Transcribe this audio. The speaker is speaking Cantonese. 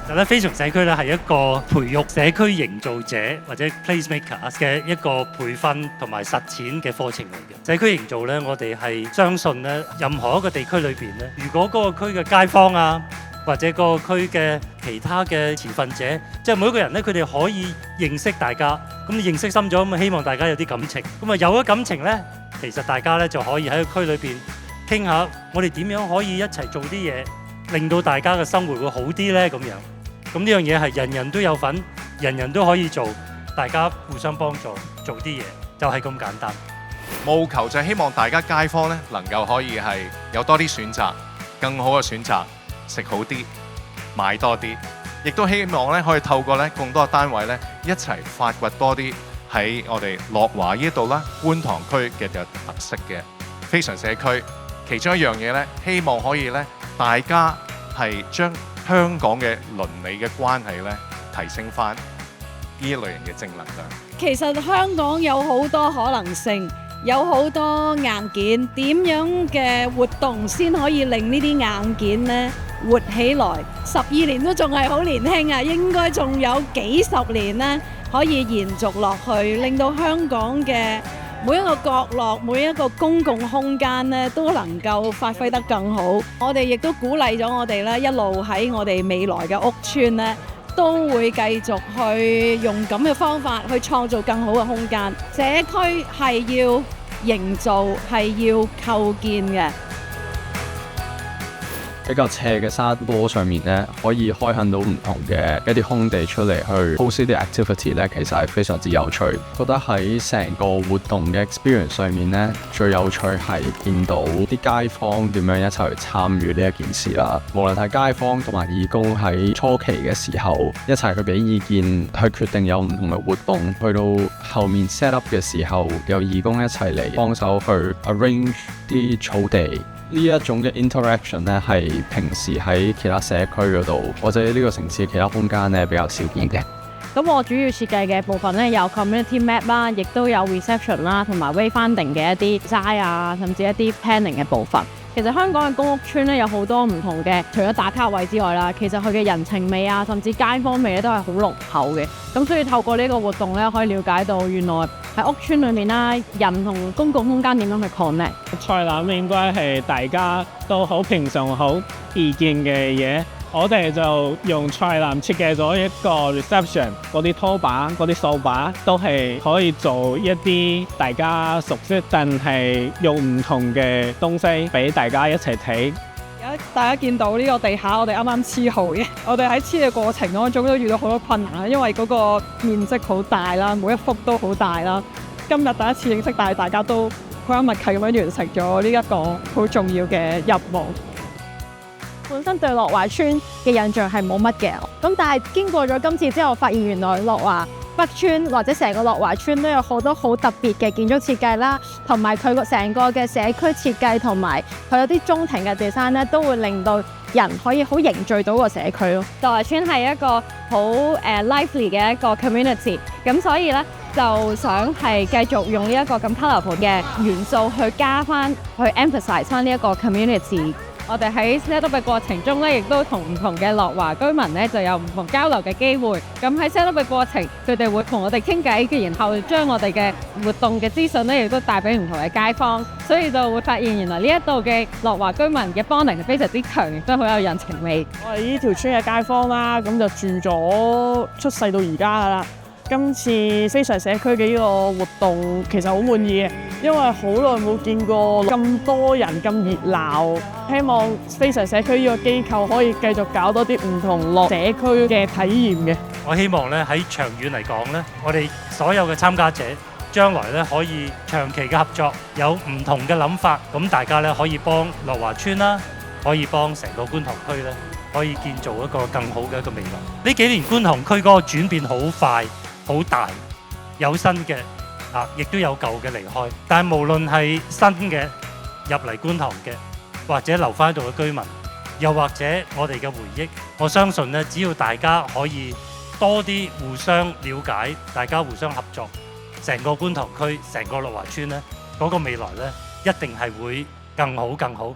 其實咧，飛翔社區咧係一個培育社區營造者或者 placemaker 嘅一個培訓同埋實踐嘅課程嚟嘅。社區營造咧，我哋係相信咧，任何一個地區裏邊咧，如果嗰個區嘅街坊啊，或者嗰個區嘅其他嘅持份者，即係每一個人咧，佢哋可以認識大家，咁認識深咗，咁希望大家有啲感情，咁啊有咗感情咧，其實大家咧就可以喺個區裏邊傾下，我哋點樣可以一齊做啲嘢，令到大家嘅生活會好啲咧咁樣。咁呢樣嘢係人人都有份，人人都可以做，大家互相幫助做啲嘢，就係咁簡單。務求就係希望大家街坊咧能夠可以係有多啲選擇，更好嘅選擇，食好啲，買多啲，亦都希望咧可以透過咧更多嘅單位咧一齊發掘多啲喺我哋樂華呢度啦，觀塘區嘅有特色嘅飛翔社區。其中一樣嘢咧，希望可以咧大家係將香港嘅鄰里嘅關係咧提升翻呢一類型嘅正能量。其實香港有好多可能性，有好多硬件，點樣嘅活動先可以令呢啲硬件呢活起來？12年都仲係好年輕啊，應該仲有幾十年呢可以延續落去，令到香港嘅每一個角落、每一個公共空間咧，都能夠發揮得更好。我哋亦都鼓勵咗我哋咧，一路喺我哋未來嘅屋邨咧，都會繼續去用咁嘅方法去創造更好嘅空間。社區係要營造，係要構建嘅。比較斜嘅山坡上面咧，可以開墾到唔同嘅一啲空地出嚟去 host 啲 activity 咧，其實係非常之有趣。覺得喺成個活動嘅 experience 上面咧，最有趣係見到啲街坊點樣一齊去參與呢一件事啦。無論係街坊同埋義工喺初期嘅時候一齊去俾意見，去決定有唔同嘅活動，去到後面 set up 嘅時候，有義工一齊嚟幫手去 arrange 啲草地。呢一種嘅 interaction 咧，係平時喺其他社區嗰度或者呢個城市嘅其他空間咧比較少見嘅。咁我主要設計嘅部分咧有 community map 啦，亦都有 reception 啦，同埋 wayfinding 嘅一啲 design 啊，甚至一啲 planning 嘅部分。其實香港嘅公屋邨咧有好多唔同嘅，除咗打卡位之外啦，其實佢嘅人情味啊，甚至街坊味咧都係好濃厚嘅。咁所以透過呢個活動咧，可以了解到原來喺屋邨裏面啦，人同公共空間點樣去 connect。菜籃應該係大家都好平常、好意見嘅嘢。我哋就用菜籃設計咗一個 reception， 嗰啲拖把、嗰啲掃把都係可以做一啲大家熟悉，但係用唔同嘅東西俾大家一齊睇。而家大家見到呢個地下，我哋啱啱黐好嘅。我哋喺黐嘅過程當中都遇到好多困難啦，因為嗰個面積好大啦，每一幅都好大啦。今日第一次認識，但係大家都好有默契咁樣完成咗呢一個好重要嘅任務。本身對樂華邨嘅印象係冇乜嘅，咁但係經過咗今次之後，發現原來樂華北邨或者成個樂華邨都有好多好特別嘅建築設計啦，同埋佢個成個嘅社區設計同埋佢有啲中庭嘅 design 咧，都會令到人可以好凝聚到個社區咯。樂華邨係一個好lively 嘅一個 community， 咁所以咧就想係繼續用呢一個咁 colourful 嘅元素去加翻，去 emphasize 翻呢一個 community。我哋喺 set up 嘅過程中咧，亦都同唔同嘅樂華居民咧就有唔同交流嘅機會。咁喺 set up 嘅過程，佢哋會同我哋傾偈，然後將我哋嘅活動嘅資訊咧，亦都帶俾唔同嘅街坊。所以就會發現原來呢一度嘅樂華居民嘅 bonding 係非常之強，亦都好有人情味。我哋呢條村嘅街坊啦，咁就住咗出世到而家噶啦。今次飛翔社區嘅呢個活動其實好滿意嘅，因為好耐冇見過咁多人咁熱鬧。希望飛翔社區呢個機構可以繼續搞多啲唔同樂社區嘅體驗嘅。我希望咧喺長遠嚟講咧，我哋所有嘅參加者將來咧可以長期嘅合作，有唔同嘅諗法，咁大家咧可以幫樂華邨啦，可以幫成個觀塘區咧，可以建造一個更好嘅一個未來。呢幾年觀塘區嗰個轉變好快。好大，有新嘅亦都有舊嘅離開。但係無論係新嘅入嚟觀塘嘅，或者留返喺度嘅居民，又或者我哋嘅回憶，我相信咧，只要大家可以多啲互相了解，大家互相合作，成個觀塘區、成個樂華邨咧，嗰個未來咧，一定係會更好更好。